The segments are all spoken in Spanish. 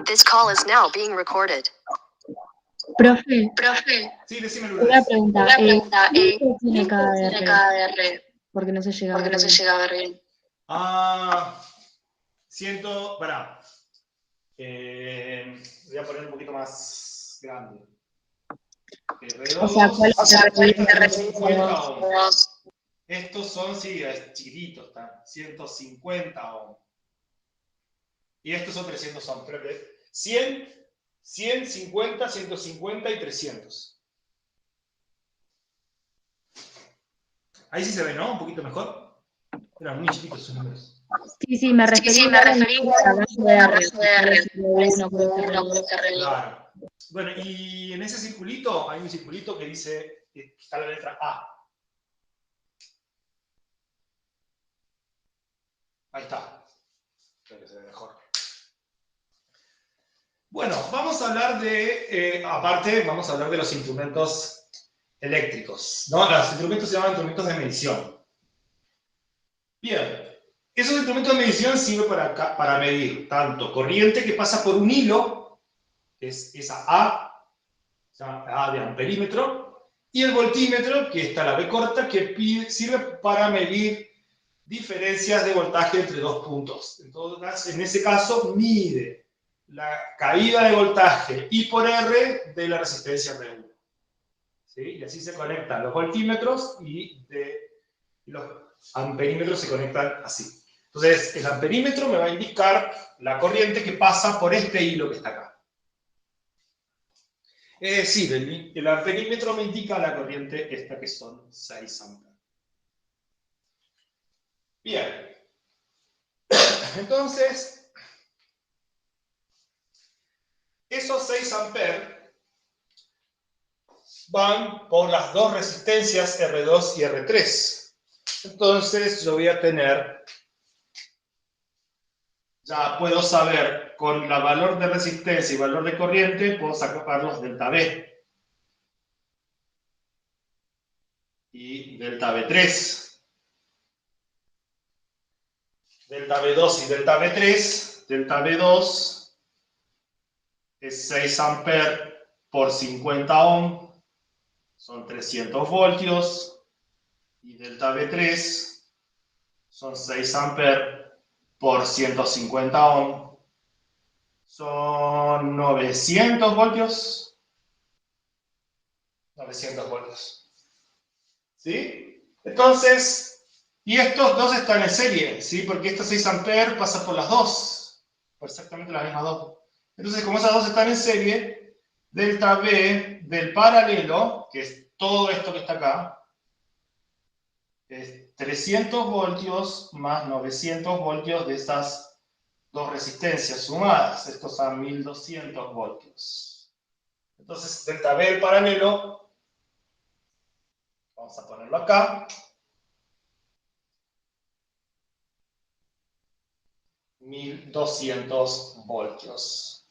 This call is now being recorded. Profe, Sí, decime, una Lourdes. pregunta. ¿Qué tiene cada tiene KDR? Porque no se llega a ver bien. llega a ver bien. Pará. Voy a poner un poquito más grande. O sea, ¿cuál es el R2, estos son, sí, chiquititos, están 150 ohm. Y estos son 300 ohm. Pero 100, 150, 150 y 300. Ahí sí se ve, ¿no? Un poquito mejor. Eran muy chiquitos sus números. Sí, me referí a Claro. Bueno, y en ese circulito hay un circulito que dice que está la letra A. Ahí está. Creo que se ve mejor. Bueno, vamos a hablar de, aparte, vamos a hablar de los instrumentos eléctricos, ¿no? Los instrumentos se llaman instrumentos de medición. Bien, esos instrumentos de medición sirven para medir tanto corriente que pasa por un hilo, que es esa A, se llama A de amperímetro, y el voltímetro, que está la B corta, que sirve para medir diferencias de voltaje entre dos puntos. Entonces, en ese caso, mide la caída de voltaje I por R de la resistencia R1. ¿Sí? Y así se conectan los voltímetros y los amperímetros se conectan así. Entonces, el amperímetro me va a indicar la corriente que pasa por este hilo que está acá. Es decir, el amperímetro me indica la corriente esta que son 6 amperes. Bien. Entonces, esos 6 amperes van por las dos resistencias R2 y R3. Entonces, yo voy a tener, ya puedo saber, con el valor de resistencia y valor de corriente, puedo sacar los delta B. Y delta B3. Delta B2 y delta B3. Delta B2 es 6 amperes por 50 ohm. Son 300 voltios. Y delta B3 son 6 amperes por 150 ohm. Son 900 voltios. 900 voltios. ¿Sí? Entonces, y estos dos están en serie, ¿sí? Porque estos 6 amperes pasan por las dos. Por exactamente las mismas dos. Entonces, como esas dos están en serie, delta B del paralelo, que es todo esto que está acá, es 300 voltios más 900 voltios de estas dos resistencias sumadas. Estos son 1200 voltios. Entonces, delta B del paralelo, vamos a ponerlo acá, 1200 voltios.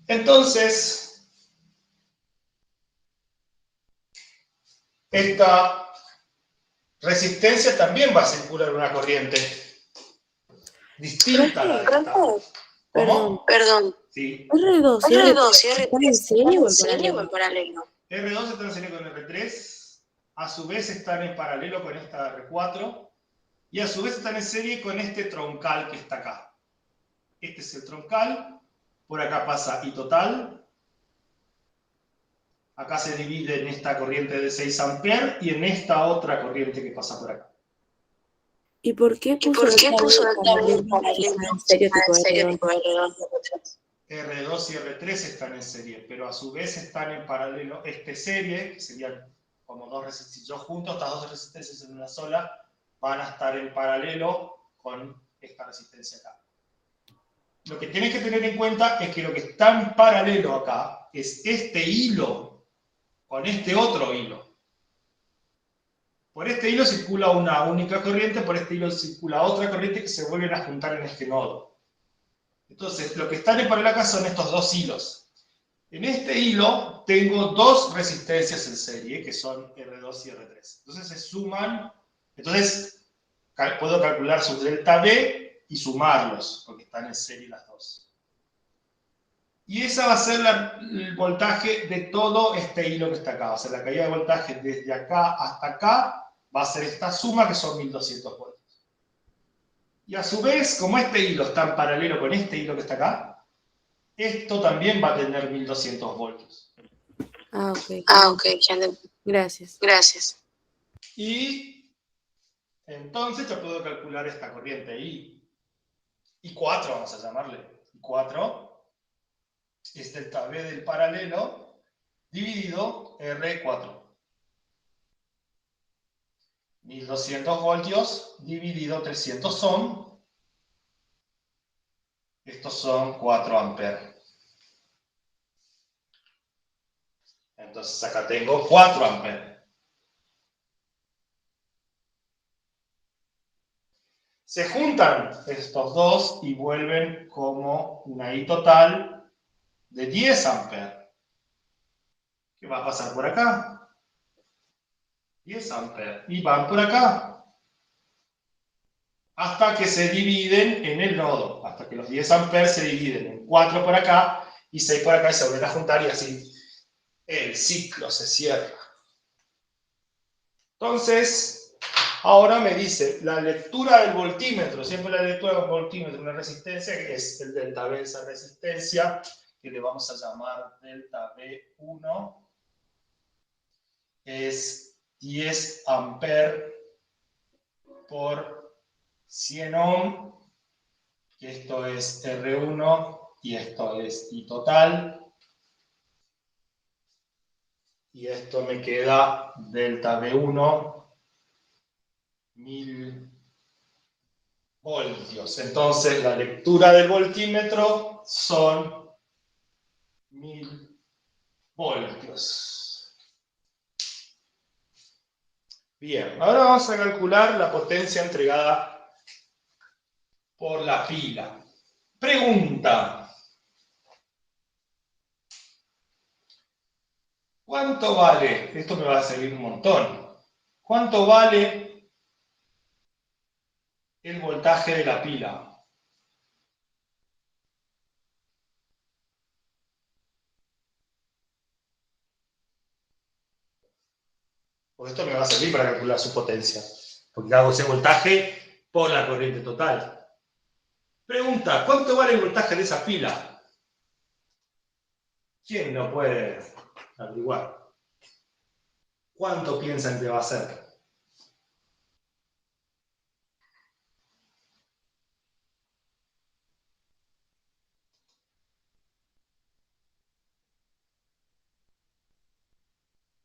Entonces, esta resistencia también va a circular una corriente distinta a la de esta. ¿Cómo? Perdón. Sí. R2 y R3 ¿están en serie o en paralelo? R2 están en serie con R3, a su vez están en paralelo con esta R4, y a su vez están en serie con este troncal que está acá. Este es el troncal, por acá pasa I total, acá se divide en esta corriente de 6 amperes y en esta otra corriente que pasa por acá. ¿Y por qué puso delta B en paralelo en serio tipo R2? R2 y R3 están en serie, pero a su vez están en paralelo este serie, que serían como dos resistencias. Si yo junto estas dos resistencias en una sola, van a estar en paralelo con esta resistencia acá. Lo que tienes que tener en cuenta es que lo que está en paralelo acá es este hilo con este otro hilo. Por este hilo circula una única corriente, por este hilo circula otra corriente que se vuelven a juntar en este nodo. Entonces, lo que están en paralelo acá son estos dos hilos. En este hilo tengo dos resistencias en serie, que son R2 y R3. Entonces se suman, entonces puedo calcular su delta B y sumarlos, porque están en serie las dos. Y esa va a ser el voltaje de todo este hilo que está acá. O sea, la caída de voltaje desde acá hasta acá va a ser esta suma, que son 1200 voltios. Y a su vez, como este hilo está en paralelo con este hilo que está acá, esto también va a tener 1200 voltios. Ok. Gracias. Gracias. Y entonces yo puedo calcular esta corriente I4, vamos a llamarle. I4 es delta V del paralelo dividido R4. 1200 voltios dividido 300 ohm. Estos son 4 amperes. Entonces acá tengo 4 amperes. Se juntan estos dos y vuelven como una I total de 10 amperes. ¿Qué va a pasar por acá? 10 amperes. Y van por acá. Hasta que se dividen en el nodo. Hasta que los 10 amperes se dividen en 4 por acá y 6 por acá y se vuelven a juntar y así el ciclo se cierra. Entonces, ahora me dice, la lectura del voltímetro, siempre la lectura del voltímetro, una resistencia que es el delta V de esa resistencia, que le vamos a llamar delta V1, es 10 amperes por 100 ohm, que esto es R1 y esto es I total. Y esto me queda delta V1, 1000 voltios. Entonces la lectura del voltímetro son 1000 voltios. Bien, ahora vamos a calcular la potencia entregada por la pila. Pregunta. ¿Cuánto vale? Esto me va a servir un montón. ¿Cuánto vale el voltaje de la pila? Porque esto me va a servir para calcular su potencia. Porque hago ese voltaje por la corriente total. Pregunta, ¿cuánto vale el voltaje de esa pila? ¿Quién lo puede averiguar? ¿Cuánto piensan que va a ser?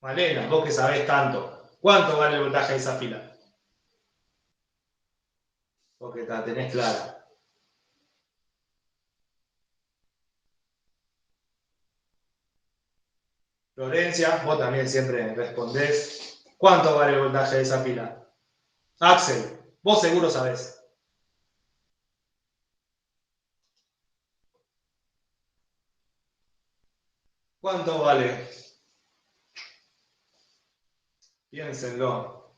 Malena, vos que sabés tanto, ¿cuánto vale el voltaje de esa pila? Porque la tenés clara. Florencia, vos también siempre respondés. ¿Cuánto vale el voltaje de esa pila? Axel, vos seguro sabés. ¿Cuánto vale? Piénsenlo.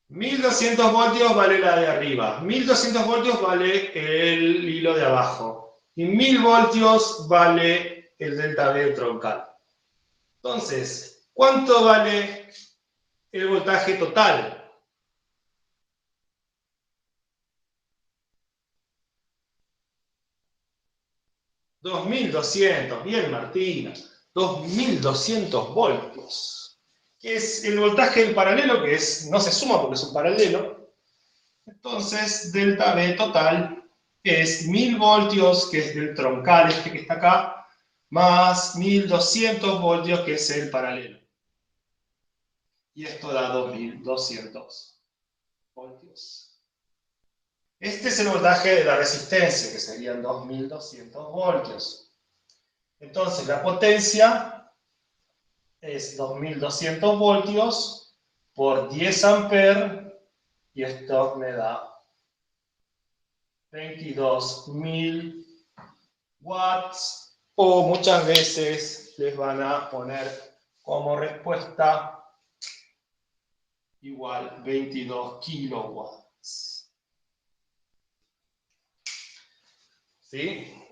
1200 voltios vale la de arriba. 1200 voltios vale el hilo de abajo. Y 1000 voltios vale el delta V troncal. Entonces, ¿cuánto vale el voltaje total? $2200, bien Martina, 2200 voltios, que es el voltaje del paralelo, que no se suma porque es un paralelo. Entonces, delta V total es 1000 voltios, que es del troncal este que está acá, más 1200 voltios, que es el paralelo. Y esto da 2200 voltios. Este es el voltaje de la resistencia, que serían 2200 voltios. Entonces, la potencia es 2200 voltios por 10 amperes, y esto me da 22.000 watts, o muchas veces les van a poner como respuesta igual 22 kilowatts. ¿Sí?